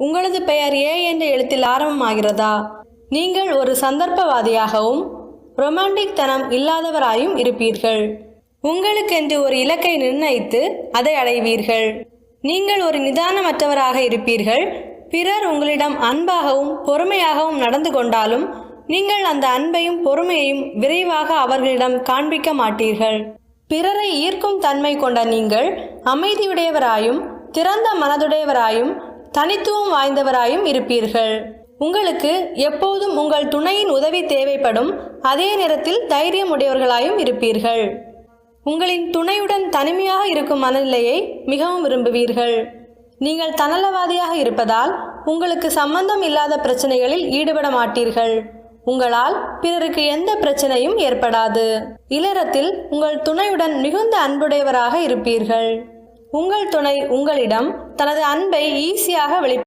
உங்களது பெயர் ஏ என்ற எழுத்தில் ஆரம்பமாகிறதா? நீங்கள் ஒரு சந்தர்ப்பவாதியாகவும் ரொமான்டிக் தனம் இல்லாதவராயும் இருப்பீர்கள். உங்களுக்கென்று ஒரு இலக்கை நிர்ணயித்து அதை அடைவீர்கள். நீங்கள் ஒரு நிதானமற்றவராக இருப்பீர்கள். பிறர் உங்களிடம் அன்பாகவும் பொறுமையாகவும் நடந்து கொண்டாலும் நீங்கள் அந்த அன்பையும் பொறுமையையும் விரைவாக அவர்களிடம் காண்பிக்க மாட்டீர்கள். பிறரை ஈர்க்கும் தன்மை கொண்ட நீங்கள் அமைதியுடையவராயும் திறந்த மனதுடையவராயும் தனித்துவம் வாய்ந்தவராயும் இருப்பீர்கள். உங்களுக்கு எப்போதும் உங்கள் துணையின் உதவி தேவைப்படும். அதே நேரத்தில் தைரியம் உடையவர்களாயும் இருப்பீர்கள். உங்களின் துணையுடன் தனிமையாக இருக்கும் மனநிலையை மிகவும் விரும்புவீர்கள். நீங்கள் தன்னலவாதியாக இருப்பதால் உங்களுக்கு சம்பந்தம் இல்லாத பிரச்சனைகளில் ஈடுபட மாட்டீர்கள். உங்களால் பிறருக்கு எந்த பிரச்சனையும் ஏற்படாது. இல்லறத்தில் உங்கள் துணையுடன் மிகுந்த அன்புடையவராக இருப்பீர்கள். உங்கள் துணை உங்களிடம் தனது அன்பை ஈஸியாக